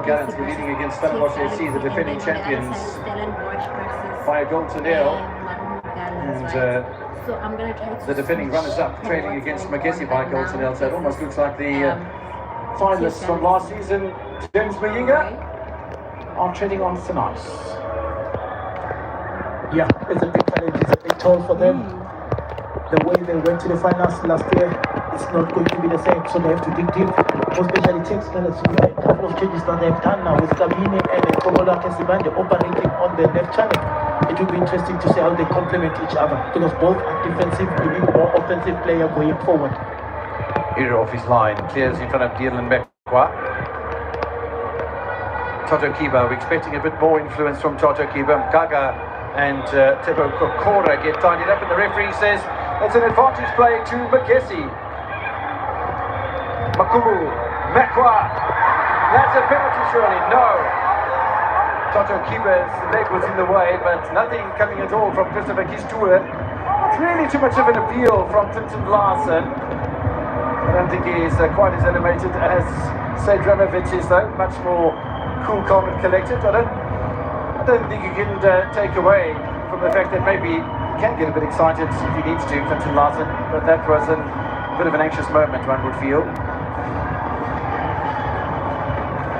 Gallant were leading against Stellenbosch FC, the defending champions, by a goal to nil. And the defending runners-up trailing against Magesi by a goal to nil. So it almost looks like the finalists from last season, James Mayinga, are treading on thin ice. Yeah, it's a big challenge, it's a big toll for them. The way they went to the finals last year, it's not going to be the same, so they have to dig deep. Especially takes a couple of changes that they've done now with Kabine and Tomola Kesibande operating on the left channel. It will be interesting to see how they complement each other, because both are defensive, giving more offensive player going forward. Here off his line, clears in front of Dylan Mekwa. Toto Kiba, we're expecting a bit more influence from Toto Kiba. Gaga and Tebo Kokora get tidied up, and the referee says it's an advantage play to Magesi. Makubu, Mekwa, that's a penalty surely, no. Toto Kiba's leg was in the way, but nothing coming at all from Christopher Kisture. Not really too much of an appeal from Tintin Larsen. I don't think he's quite as animated as Sejdramovic is, though. Much more cool, calm and collected. I don't think you can take away from the fact that maybe he can get a bit excited if he needs to, Tintin Larsen, but that was a bit of an anxious moment, one would feel.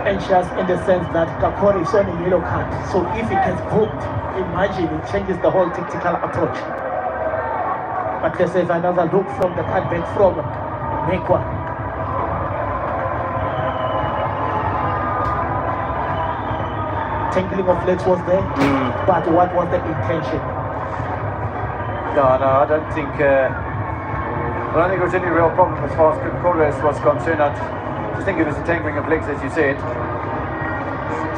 Anxious in the sense that Kakori is on a yellow card, so if he gets booked, imagine it changes the whole tactical approach. But let's have another look from the cutback from Mekwa. Tangling of legs was there, but what was the intention? No, I don't think there was any real problem as far as Kokora was concerned. I just think it was a tangling of legs, as you said.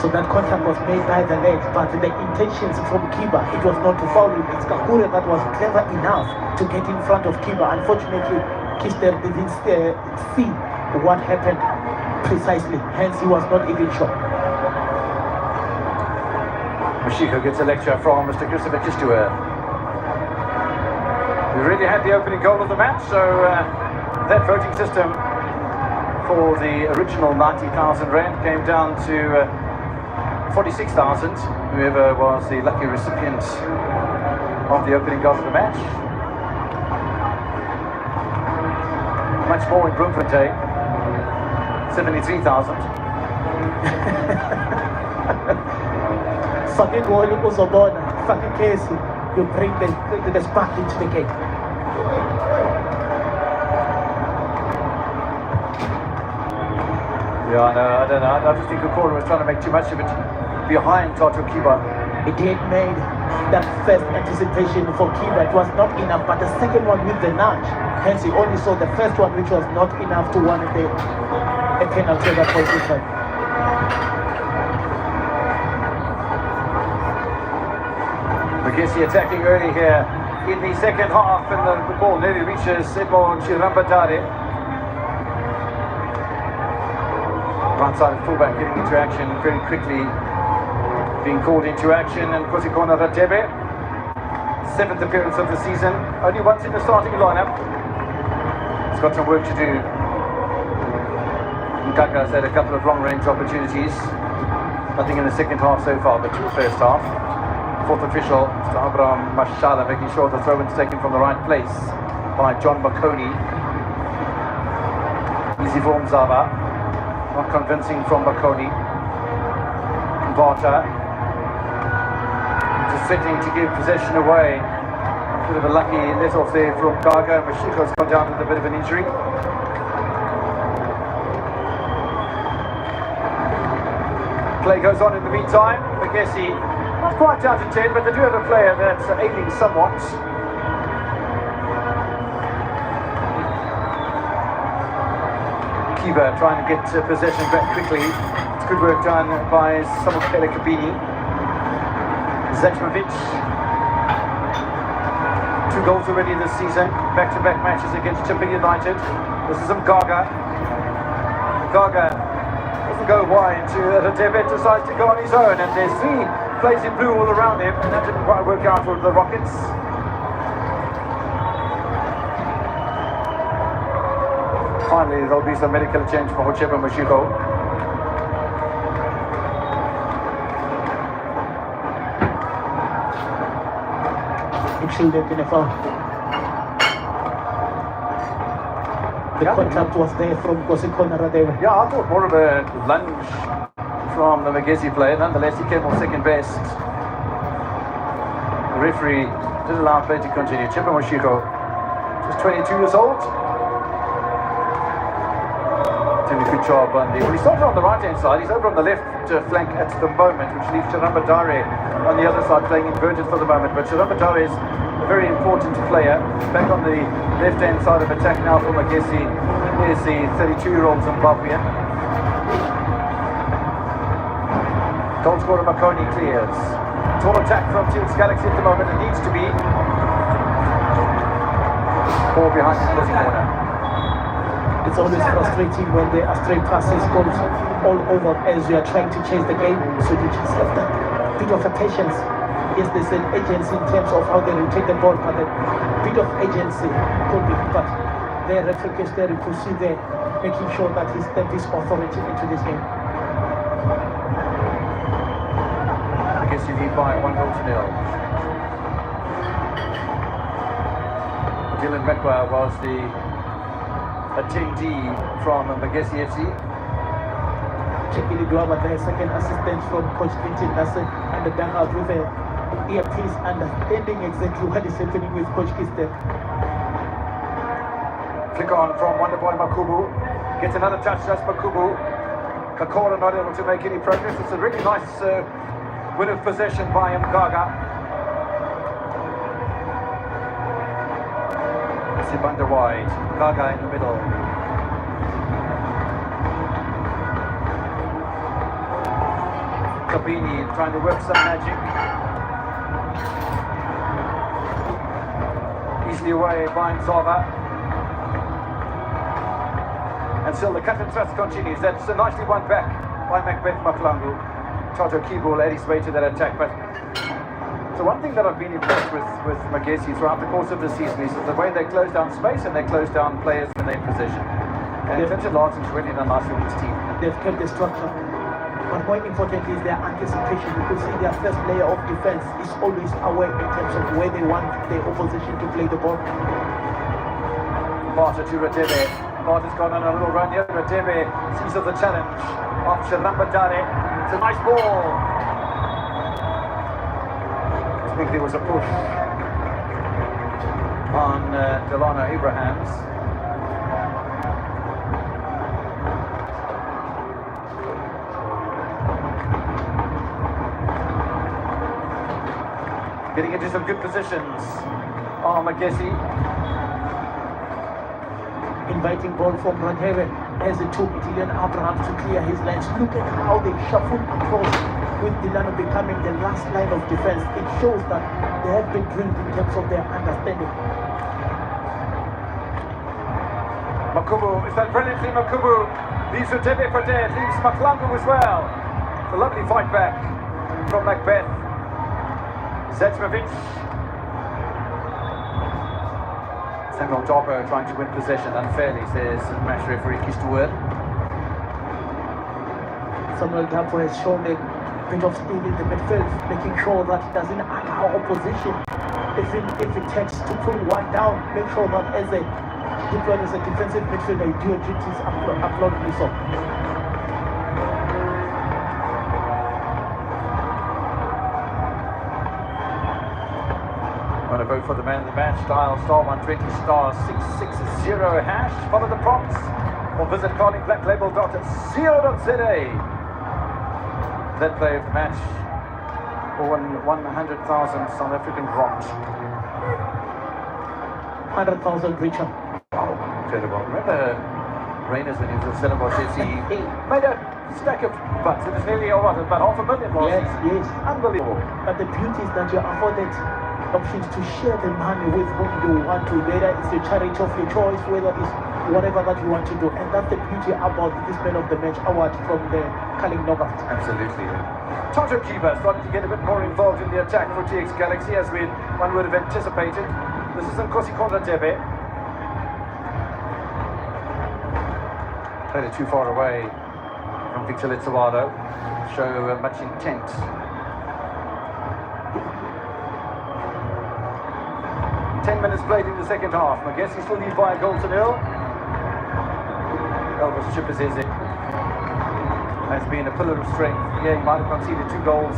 So that contact was made by the legs, but the intentions from Kiba, it was not to foul him. It's Kakure that was clever enough to get in front of Kiba. Unfortunately, Kister didn't see what happened precisely, hence he was not even sure. Mashiko gets a lecture from Mr. Christopher Kistua. We really had the opening goal of the match, so that voting system for the original 90,000 rand came down to 46,000, whoever was the lucky recipient of the opening goal of the match. Much more in Bloemfontein, 73,000. Fucking goal uzobona, fucking case, you bring the spark into the game. Yeah, no, I don't know. I just think Kokora was trying to make too much of it behind Toto Kiba. It had made that first anticipation for Kiba. It was not enough, but the second one with the nudge. Hence, he only saw the first one, which was not enough to warrant a penalty that was given. Magesi attacking early here in the second half, and the ball nearly reaches Edmond Chirambadare. Right-sided fullback getting into action very quickly, being called into action, and Kosikona Radebe, 7th appearance of the season, only once in the starting lineup. He's got some work to do. Nkaka's had a couple of long-range opportunities, nothing in the second half so far, but the first half. Fourth official, Mr. Abraham Mashala, making sure the throw-in is taken from the right place by John Makoni. Easy for Mzaba, not convincing from Makoni. Mbata just setting to give possession away. Bit of a lucky let off there from Gaga. Mashiko's gone down with a bit of an injury. Play goes on in the meantime. Magesi not quite down to 10, but they do have a player that's ailing somewhat. Kiba trying to get possession back quickly. It's good work done by Samukele Kabini. Zechmovic. 2 goals already this season. Back-to-back matches against Chipping United. This is Gaga. Gaga doesn't go wide to Radebe, decides to go on his own, and there's 3 plays in blue all around him, and that didn't quite work out for the Rockets. Finally, there'll be some medical change for Hocheba Mashiko. It should have been a foul. The contact was there from Kosikona Radeva. Yeah, I thought more of a lunge from the Magesi player. Nonetheless, he came off second best. The referee did allow play to continue. Chipa Moshiko, just 22 years old. Doing a good job on the... Well, he started on the right-hand side. He's over on the left flank at the moment, which leaves Sharamba Dare on the other side playing inverted for the moment. But Sharamba Dare is a very important player. Back on the left-hand side of attack now for Magesi is the 32-year-old Zimbabwean. Goal scorer Makoni clears. Tall attack from TX Galaxy at the moment. It needs to be. Ball behind the closing corner. It's always frustrating when there are stray passes goes all over as you are trying to chase the game. So you just have that bit of a patience. Yes, there's an agency in terms of how they rotate the ball, but a bit of agency could be. But their referee is there, you could see there, making sure that he stepped his authority into this game. I guess you lead by 1-0. Dylan Mekwa was the attendee from Magesi FC. Chekili Dwaba, their second assistant from Coach Quintin Nasser, and the dugout with a earpiece, understanding exactly what is happening with Coach Kiste. Flick on from Wonderboy Makubu. Gets another touch, that's Makubu. Kakora not able to make any progress. It's a really nice win of possession by Mgaga. Sibanda wide, Gaga in the middle. Kabini trying to work some magic. Easily away by Nzova. And still the cut and thrust continues. That's a nicely won back by Macbeth Maklangu. Toto Kibu led his way to that attack, but so one thing that I've been impressed with Magesi throughout the course of the season is the way they close down space and they close down players when they're in position. And Vincent Larson's really done nicely with his team. They've kept the structure. But more importantly is their anticipation. You could see their first layer of defense is always aware in terms of where they want their opposition to play the ball. Barter to Radebe. Barter's gone on a little run here. Radebe sees of the challenge of Sharamba Dare. It's a nice ball. I think there was a push on Delano Abrahams. Getting into some good positions. Oh, Magesi. Inviting ball from Radebe as it took Dylan Abrahams to clear his lines. Look at how they shuffled across with Delano becoming the last line of defense. It shows that they have been drilled in terms of their understanding. Makubu, is that brilliantly Makubu? Leaves Radebe for dead, leaves Maklangu as well. It's a lovely fight back from Macbeth. Zetsmovic. Samuel Dopo trying to win possession unfairly, says match referee Kishtuwer. Samuel Dopo has shown a bit of speed in the midfield, making sure that it doesn't allow opposition. If it takes to pull one down, make sure that as a defensive midfielder, you do your duties applaudably so. Want to vote for the man of the match? Dial *120 *660 hash. Follow the prompts or visit carlingblack.co.za. That play of the match won 100,000 South African rand. 100,000 Richard. Wow, incredible. Remember Rainers when he was at Stellenbosch FC? He made a stack of butts. It was nearly about $500,000 last Yes, season. yes. Unbelievable. But the beauty is that you're afforded options to share the money with whom you want to, whether it's the charity of your choice, whether it's whatever that you want to do. And that's the beauty about this Man of the Match award from the Carling Knockout. Absolutely. Toto Kiba starting to get a bit more involved in the attack for TX Galaxy, as one would have anticipated. This is Nkosi Radebe. Played it too far away from Victor Litsawado. Show much intent. 10 minutes played in the second half. Magesi still lead by a goal to nil. Elvis Chipazeze has been a pillar of strength. Yeah, he might have conceded 2 goals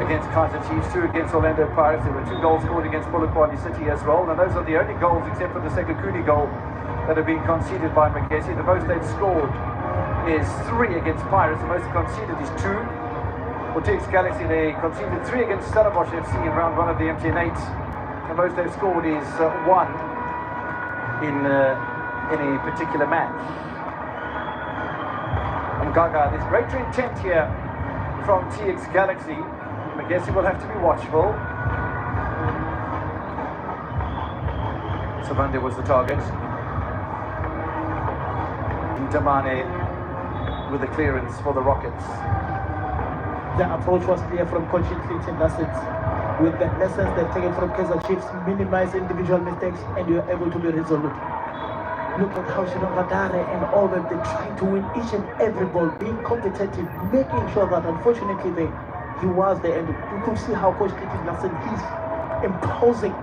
against Kaizer Chiefs, 2 against Orlando Pirates. There were 2 goals scored against Polokwane City as well. And those are the only goals, except for the Sekukuni goal, that have been conceded by Magesi. The most they've scored is 3 against Pirates. The most conceded is 2. For TX Galaxy, they conceded 3 against Stellenbosch FC in round 1 of the MTN 8. The most they've scored is 1 in any particular match. And Gaga, there's greater intent here from TX Galaxy. Magesi will have to be watchful. Sabande was the target. Damane with the clearance for the Rockets. The approach was clear from Coach Clinton Lassets. With the lessons they've taken from Kaizer Chiefs, minimize individual mistakes and you're able to be resolute. Look at how Shino Badare and all that they're trying to win each and every ball, being competitive, making sure that unfortunately he was there, and you could see how Coach Clinton Lassets, he's imposing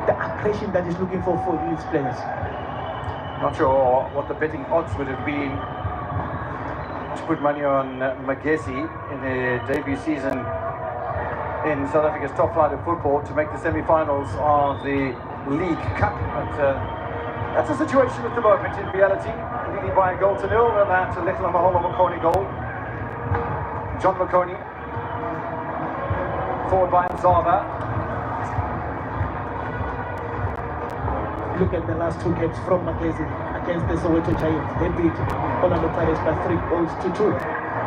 the aggression that he's looking for his players. Not sure what the betting odds would have been to put money on Magesi in the debut season in South Africa's top flight of football to make the semi-finals of the League Cup. But that's the situation at the moment in reality. Leading by a goal to nil, and that's a little Maholo Makoni goal. John Makoni, forward by Nzava. Look at the last 2 games from Magesi against the Soweto Giants. They beat Orlando Pirates by 3 goals to 2.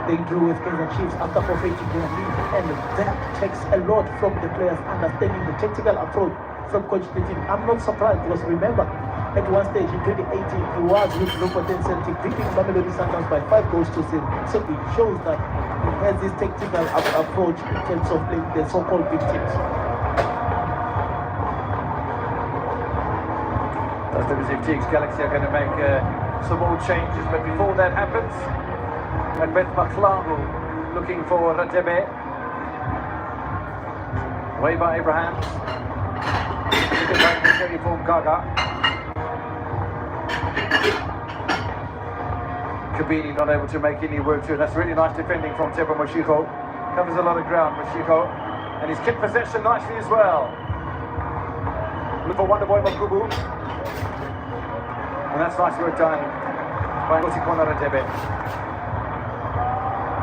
They drew with Kaizer Chiefs after forfeiting their lead, and that takes a lot from the players understanding the tactical approach from Coach Clinton. I'm not surprised because remember, at one stage in 2018, he was with Bloemfontein Celtic beating Mamelodi Sundowns by 5 goals to 0. So it shows that he has this tactical approach in terms of playing the so-called big teams. Does look as if TX Galaxy are going to make some more changes, but before that happens, Macbeth McLeod looking for Radebe. Way by Abraham. Looking back to Terry from Gaga. Kabini not able to make any work to it. That's really nice defending from Tebo Moshiko. Covers a lot of ground, Moshiko. And he's kept possession nicely as well. Look for Wonderboy Makubu. And that's nice work done by Mosikona Radebe.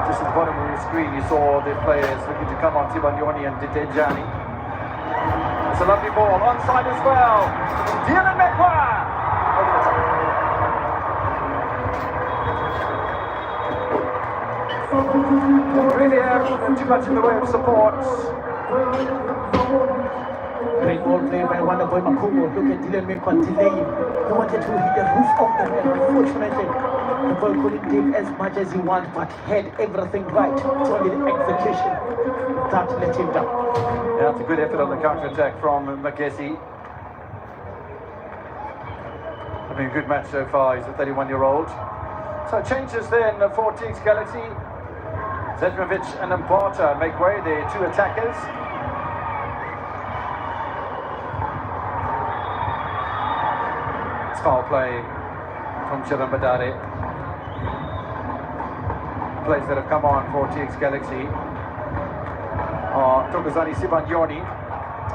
Just at the bottom of the screen you saw the players looking to come on, Tibanyoni and Didejani. It's a lovely ball, onside as well. Dylan Mekwa! Over the top. Really have too much in the way of support. Great ball played by Wonderboy Makubu. Look at Dylan Mekwa delaying. He wanted to hit the roof of the net. Unfortunately, the ball couldn't take as much as he wanted, but had everything right. It's only the execution that let him down. Yeah, it's a good effort on the counter-attack from Magesi. I mean, good match so far. He's a 31-year-old. So changes then for TX Galaxy. Zedmovic and Mbata make way. They're 2 attackers. It's foul play from Chiram Badare. Plays that have come on for TX Galaxy are Tokozani Sibanyoni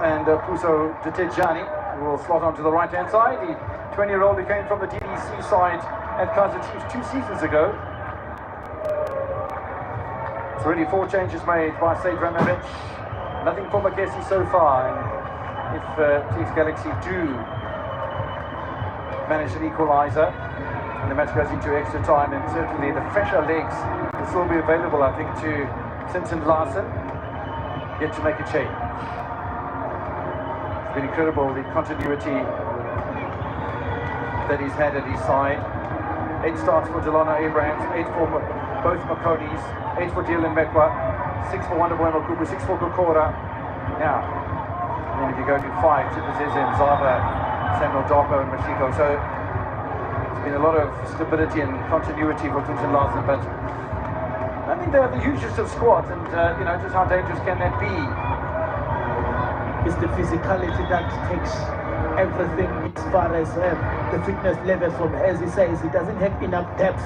and Puso Dutejani, who will slot onto the right-hand side. The 20-year-old who came from the DDC side at Kaizer Chiefs 2 seasons ago. It's already 4 changes made by Said Ramovic. Nothing for Magesi so far. And if TX Galaxy do manage an equaliser and the match goes into extra time, then certainly the fresher legs will still be available, I think, to Simpson Larson yet to make a change. It's been incredible, the continuity that he's had at his side. 8 starts for Delano Abrahams, 8 for both Maconis, 8 for Dylan Mekwa, 6 for Wonderboy Makubu, 6 for Kokora. Now, and then if you go to 5, Chipazeze, Zava, Samuel Darko and Mashiko. So it's been a lot of stability and continuity for Simpson Larson, but I think they have the hugest of squads, and you know, just how dangerous can that be? It's the physicality that takes everything as far as the fitness level from, as he says, he doesn't have enough depth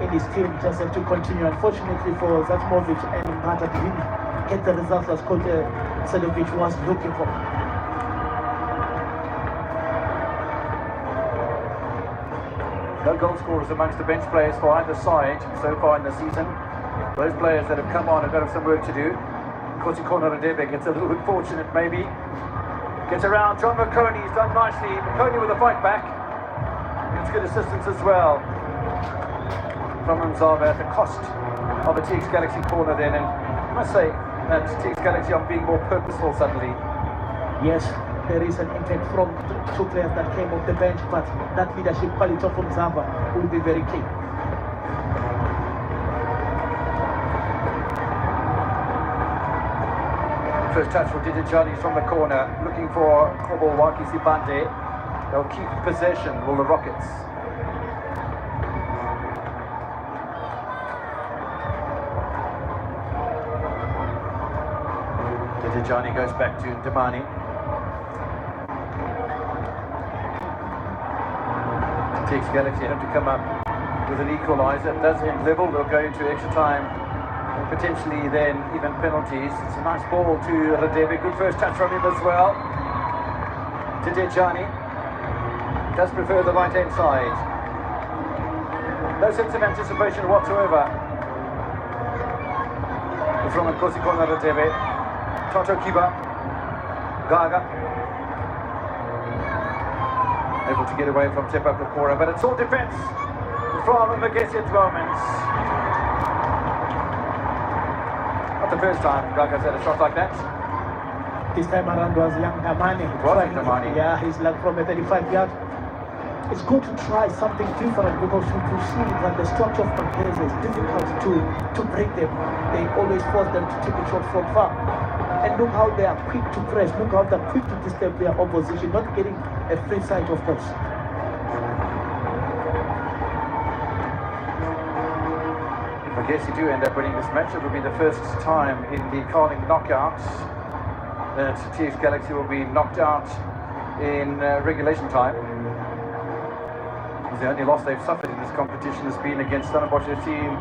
in his team, just have to continue. Unfortunately for Zatmovic and Mbata, didn't get the results as Coach Sedovic was looking for. No goal scorers amongst the bench players for either side so far in the season. Those players that have come on have got some work to do. Kosikona Radebe gets a little bit fortunate maybe. Gets around John McConey, he's done nicely. McConey with a fight back. Gets good assistance as well from Mzava at the cost of a TX Galaxy corner then. And I must say that TX Galaxy are being more purposeful suddenly. Yes, there is an impact from two players that came off the bench, but that leadership quality from Mzava will be very key. First touch for Didijani from the corner, looking for Kobowaki Sibande. They'll keep possession, will the Rockets. Didijani goes back to Damani. TX Galaxy have to come up with an equaliser. It does end level, they'll go into extra time. Potentially then even penalties. It's a nice ball to Radebe. Good first touch from him as well. Didijani does prefer the right hand side. No sense of anticipation whatsoever from Kosikona Radebe. Toto Kiba. Gaga able to get away from Tepa Pekora, but it's all defence from Magesi at the moment. Not the first time Gaga's had a shot like that. This time around was young Damani. It was Damani. Yeah, he's like from a 35 yard. It's good to try something different because you can see that the structure of Montpellier is difficult to break them. They always force them to take a shot from far. And look how they are quick to press. Look how they're quick to disturb their opposition, not getting a free sight, of course. I guess you do end up winning this match. It will be the first time in the Carling knockouts that TX Galaxy will be knocked out in regulation time. The only loss they've suffered in this competition has been against Stellenbosch FC in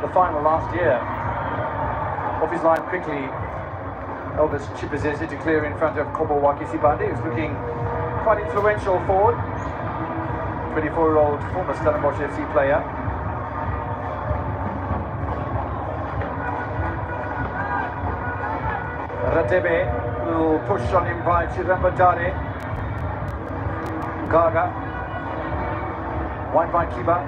the final last year. Off his line quickly, Elvis Chipazese to clear in front of Kobowaki Sibande, who's looking quite influential forward. 24-year-old former Stellenbosch FC player. Radebe will push on him by Chirambadare. Gaga. Wide by Kiba.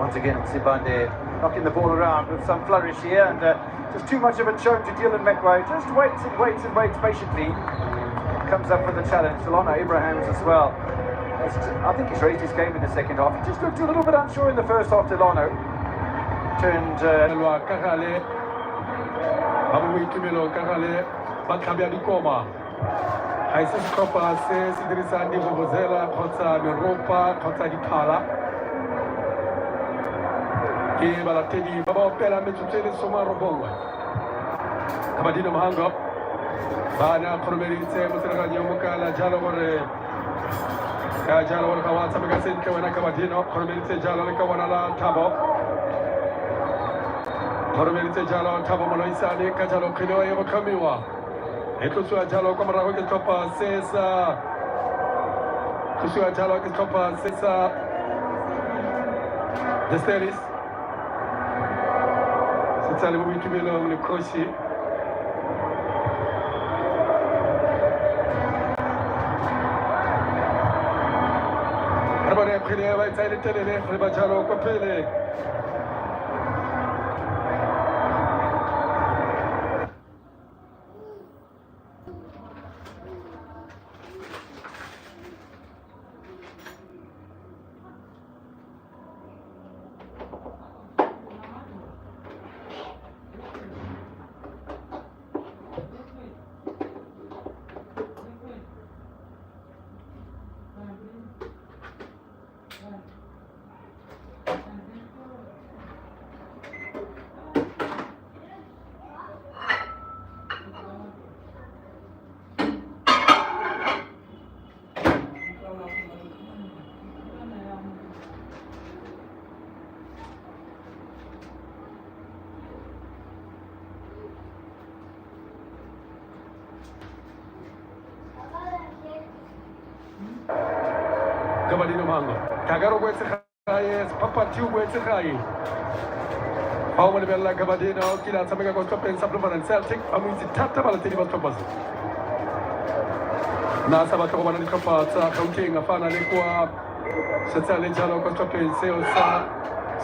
Once again, Sibande knocking the ball around with some flourish here, and just too much of a choke to Dylan Mekwa. Just waits and waits and waits patiently. Comes up with the challenge. Solana Abrahams as well. I think he's raised his game in the second half. He just looked a little bit unsure in the first half, Delano. Turned... ga se setlhopha se se dirisang divuvuzela kgotsa meropa kgotsa diphala ke balatedi ba ba opela metsotso e le 19 Kabadino Mahango ba na kgoromeleditse motsereganyi mo kala jalo gore ka jalo gore ga wa tshameka sentle wena Kabadino kgoromeleditse jalo le ka bona la Thabo kgoromeleditse jalo Thabo Moloisane ka jalo kgwele e go tlhomiwa Etlosiwa jalo kwa morago ke setlhopha se sa tlosiwa jalo ke setlhopha se sa The Steris se tsa le mo boitumelong le coach re bone kgwele ba e tsaya le telele re ba jalo kwa pele Gabadino Mango. Tagaro West Papa Tube West High. How many Bella Gabadino, Kila Samega was top and supplement and Celtic, I mean, the Tatabality was top. Nasa Batawana Kapa, Counting, a fan, Alekwa, Satali Jalo, Costope, Sales,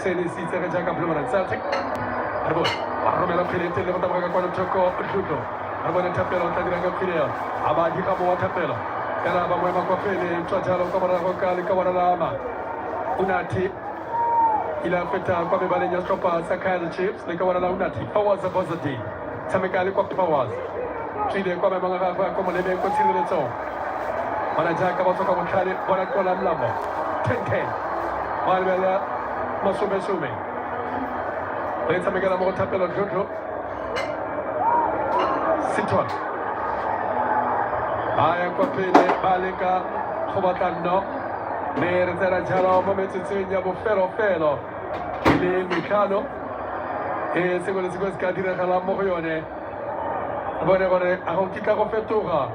Seni Sita, Jacapluman and Celtic. I was Armela Pilate, Levantaka, Choco, Pluto. I want to tapel on Tadanga Pilea, Abadi Cabo Tapela, Caraba Mapele, Chajalo, Camaracali, Camarama, Unati, Ilafeta, Quabibalina Scopa, Sakal chips, like Unati. How was the positive? Samekali Powers. Chile, Quamanga, Common, consider it so. Manajaka was a Common, Bonacola Lamo, 10-10. Malvella, Masume Sume. Let's make a more tapel on Jojo. Sit-on. Aya Quapile, Balika, Hobatano, Merzera Jalo, Momentunya, Fero, Il Micano, e secondo questa dire alla Morione. Vorrei a un Chicago Fettura,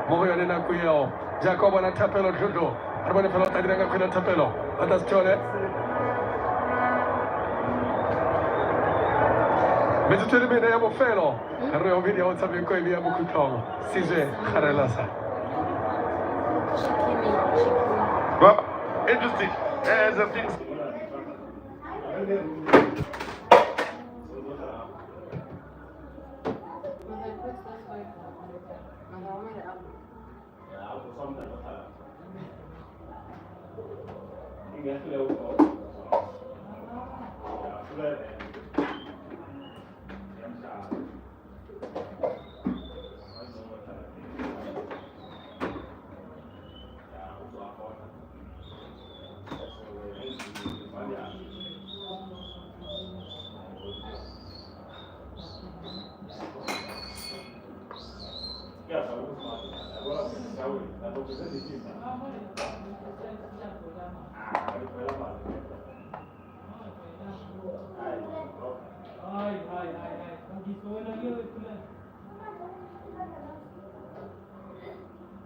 Morione Nakuyo, Giacomo na Tapelo Judo, Arbone Pelota Draga Quilla Tapelo, Atastione. Mais tu te le mets à mon fellow. Alors, on vient de savoir qu'il y a beaucoup de temps. Si j'ai Harelasa. Well, interesting. As I think.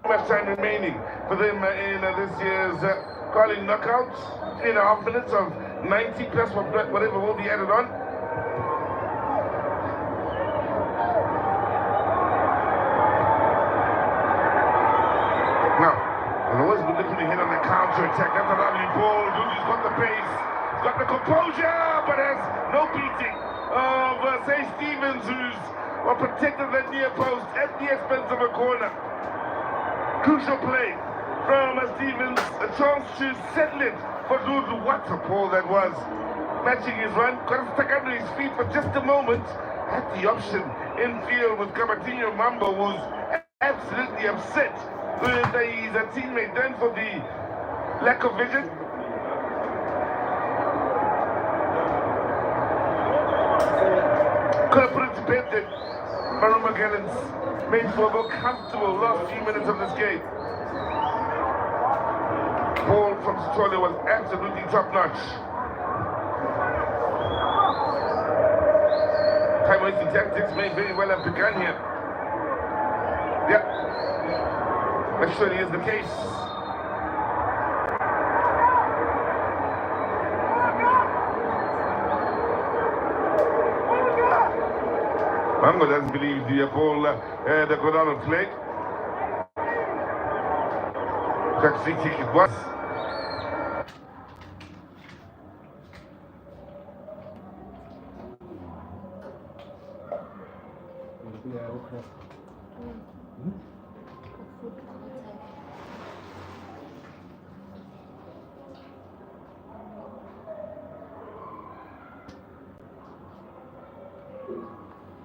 Much time remaining for them in this year's calling knockouts. 3.5 minutes of 90 plus whatever will be added on. Now, there's always been looking to hit on the counter attack. That's a lovely ball. Duty's got the pace, he's got the composure, but has no beating of say Stevens, who's protected that near post at the expense of a corner. Crucial play from Stevens, a chance to settle it for Dudu. What a ball that was. Matching his run, got to stuck under his feet for just a moment. Had the option in field with Cabatinho Mambo, who's absolutely upset with his teammate then for the lack of vision. Could have put it to bed that Maruma Gallant's made for a more comfortable last few minutes of this game. Ball from Stroller was absolutely top notch. Time wasting tactics may very well have begun here. Yeah, that surely is the case. Mango doesn't believe the ball that got on the plate. That free kick it was.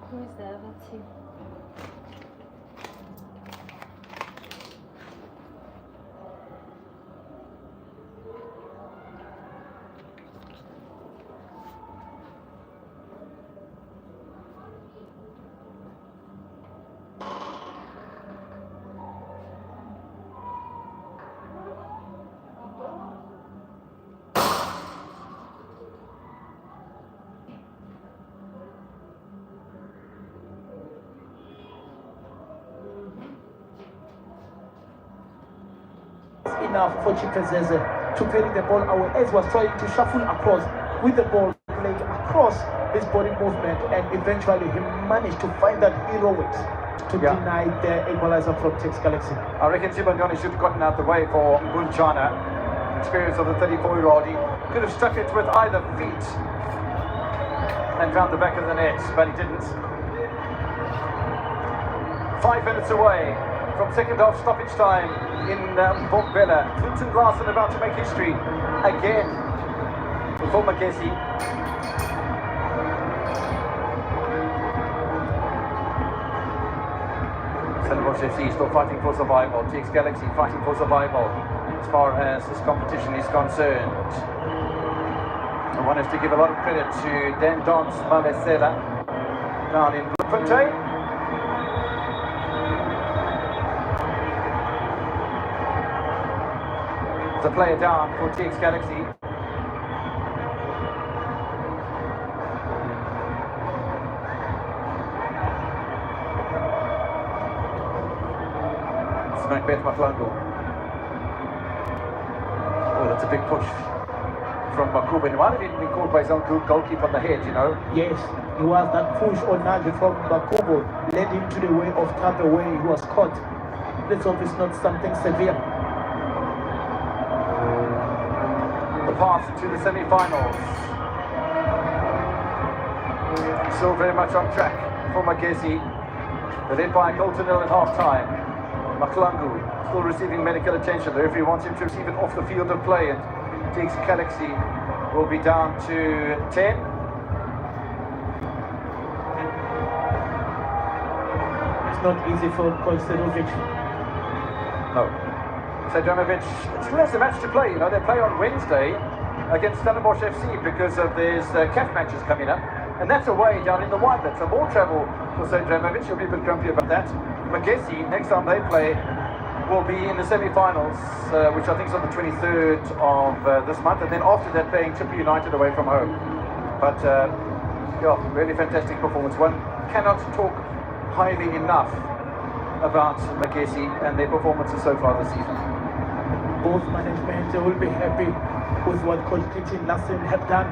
Who is that? Let's see. enough for Chipezeze to carry the ball away as he was trying to shuffle across with the ball played across his body movement, and eventually he managed to find that heroics to deny the equalizer from Tex Galaxy. I reckon Sibandoni should have gotten out the way for Bunchana. Experience of the 34-year-old. He could have struck it with either feet and found the back of the net, but he didn't. 5 minutes away from second half stoppage time in Bombela. Clinton Larson about to make history again for Magesi. Stellenbosch FC still fighting for survival. TX Galaxy fighting for survival as far as this competition is concerned. I want us to give a lot of credit to Dan Dons Malesela down in Bloemfontein. The player down for TX Galaxy. Smackbet Maflango. Oh, that's a big push from Makuba. He might have even been caught by his own goalkeeper on the head, you know. Yes, it was that push or nudge from Makubo led him to the way of Tape where he was caught. Let's hope it's not something severe. The path to the semi-finals. Still very much on track for Magesi. They're led by a goal to nil at half-time. Maklangu still receiving medical attention. The referee wants him to receive it off the field of play, and TX Galaxy will be down to 10. It's not easy for Konstanovic. No. Sedramovic still has a match to play. You know, they play on Wednesday against Stellenbosch FC because of there's CAF matches coming up, and that's away down in the White. So more travel for Sedramovic. He'll be a bit grumpy about that. Magesi, next time they play, will be in the semi-finals, which I think is on the 23rd of this month, and then after that playing Chippa United away from home. But yeah, really fantastic performance. One cannot talk highly enough about Magesi and their performances so far this season. Both management will be happy with what Coach Clinton Larson have done.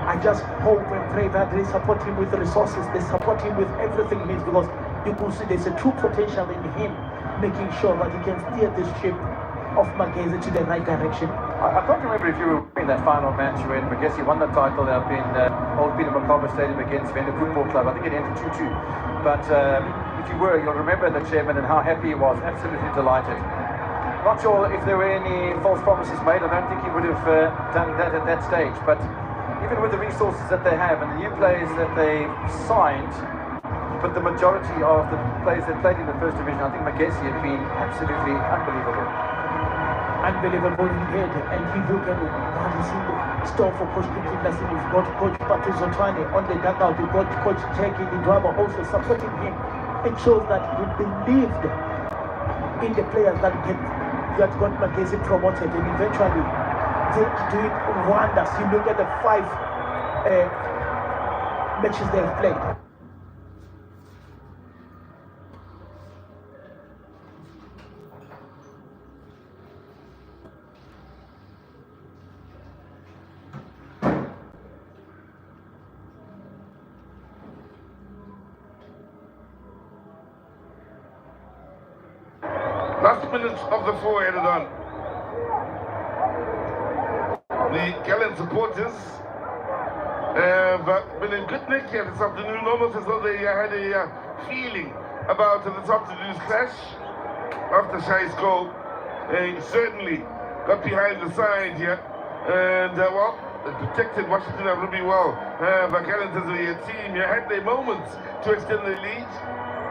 I just hope and pray that they support him with the resources, they support him with everything he needs, because you can see there's a true potential in him, making sure that he can steer this ship of Magesi to the right direction. I can't remember if you were in that final match when Magesi won the title up in Old Peter Mokaba Stadium against Venda Football Club. I think it ended 2-2. But if you were, you'll remember the chairman and how happy he was, absolutely delighted. Not sure if there were any false promises made. I don't think he would have done that at that stage. But even with the resources that they have and the new players that they signed, but the majority of the players that played in the first division, I think Magesi had been absolutely unbelievable. Unbelievable indeed. And if you can what is in store for Coach Clinton Larson, you've got Coach Patrice Otwane on the dugout, you've got Coach Jackie Ndwaba also supporting him. It shows that he believed in the players that got Magesi promoted, and eventually they are doing wonders. You look at the 5 matches they have played. Last minutes of the 4 added on. The Gallant supporters have been in good nick here this afternoon, almost as though they had a feeling about this afternoon's clash. After Shai's goal, they certainly got behind the side here, and well, they protected Washington really well. But Gallant as a team here had their moments to extend their lead.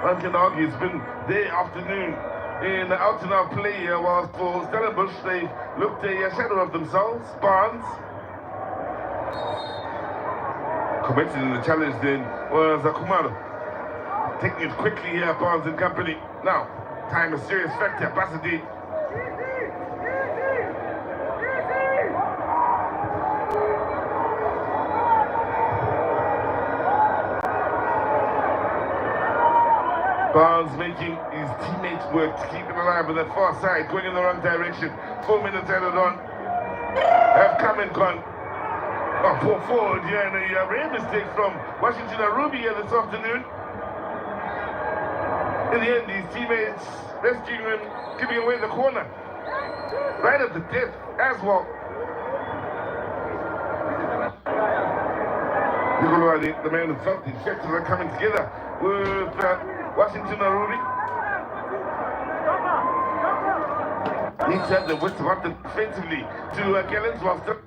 One can argue it's been their afternoon in out-and-out play, whilst for Stellenbosch they looked a shadow of themselves. Barnes commented in the challenge then was Kumalo. Taking it quickly here, Barnes and company. Now, time is serious factor, Basadi. Barnes making his teammates work to keep it alive, but that far side going in the wrong direction. 4 minutes added on. Have come and gone. Oh, poor forward here, and a rare mistake from Washington Arubi here this afternoon. In the end, his teammates rescuing him, giving away the corner. Right at the death as well. Nicola, the man who felt the effects are coming together with Washington Arubi. Needs to have the width of defensively to Gallant while still.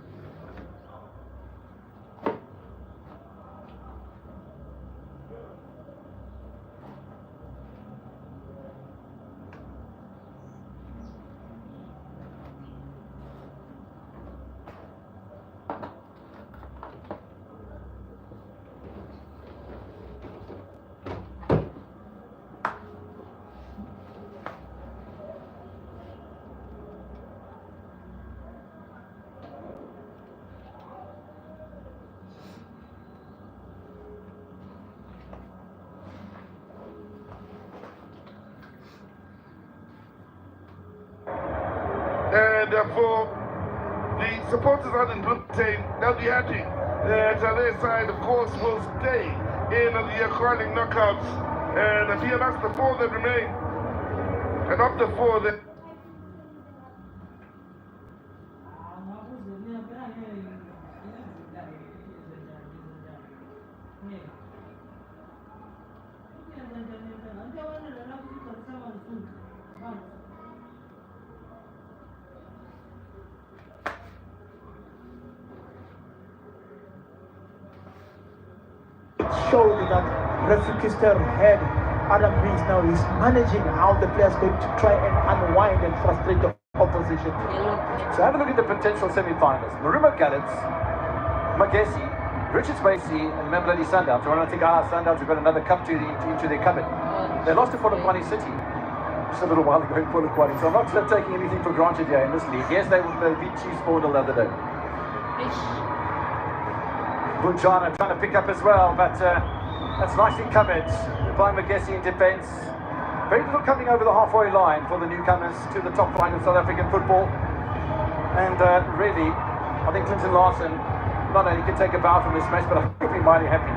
And for the supporters out in Britain, they'll be happy that their side, of course, will stay in the curling knockouts and be amongst the 4 that remain. And of the 4 that showed that referee Kister had other means. Now he's managing how the players going to try and unwind and frustrate the opposition. So have a look at the potential semi-finals. Marumo Gallant, Magesi, Richards Macy and Memblady Sundowns. I think Sundowns have got another cup into their cupboard. They lost to Polokwane City just a little while ago in Polokwane, so I'm not taking anything for granted here in this league. Yes, they beat Chiefs 4-0 the other day. Bunjana trying to pick up as well, but that's nicely covered by Magesi in defence. Very little coming over the halfway line for the newcomers to the top flight of South African football. And really, I think Clinton Larson not only can take a bow from this match, but I think he'll be mighty happy.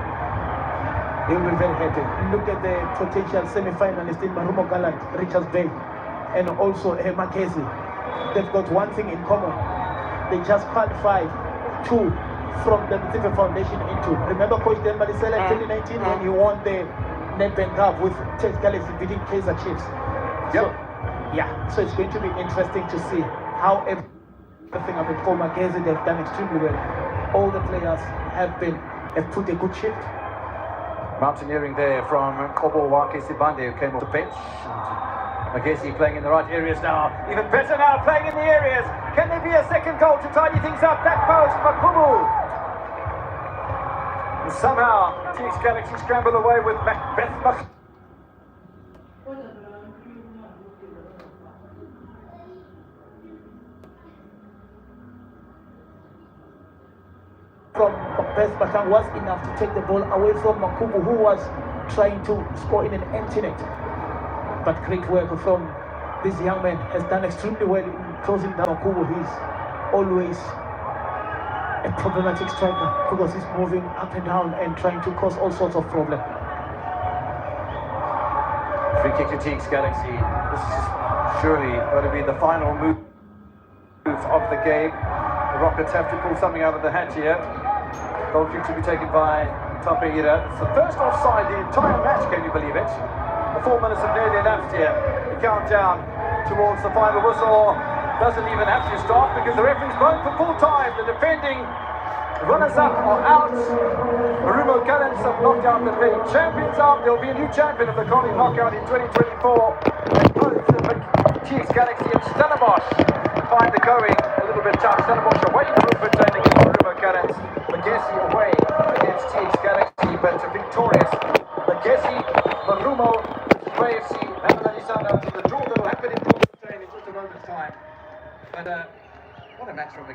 He'll be very happy. Look at the potential semi-finalist in Marumo Gallant, Richards Bay, and also Magesi. They've got one thing in common. They just qualified two from the Mthive Foundation into. Remember Coach Dan Madisela in 2019 when he won the Nedbank Cup with Chiefs Galaxy beating Kaizer Chiefs? Yep. So it's going to be interesting to see how everything up for Magesi. They've done extremely well. All the players have put a good shift. Mountaineering there from Kobo Wake Sibande, who came off the bench. Magesi playing in the right areas now. Even better now, playing in the areas. Can there be a second goal to tidy things up? Back post, Makubu. And somehow, Chiefs Galaxy scramble away with Macbeth Mach. From Best Batang was enough to take the ball away from Makubu, who was trying to score in an empty net. But great work from this young man, has done extremely well in closing down Makubu. He's always a problematic striker because he's moving up and down and trying to cause all sorts of problems. Free kick to Chiefs Galaxy. This is surely going to be the final move of the game. The Rockets have to pull something out of the hat here. Goal kick to be taken by Tapeira. It's the first offside the entire match, can you believe it? The 4 minutes have nearly elapsed here. The countdown towards the final whistle doesn't even have to start because the referee's blown for full time. The defending runners-up are out. Marumo Gallant have knocked out the defending champions out. There'll be a new champion of the Carling knockout in 2024. And both the Chiefs Galaxy and Stellenbosch find the going a little bit tough. Stellenbosch away from Rupert against Marumo Gallant. Magesi away against Chiefs Galaxy, but victorious. Magesi, Marumo, AFC, Memblady Sundowns, the draw that will happen in just a moment's time. But what a match from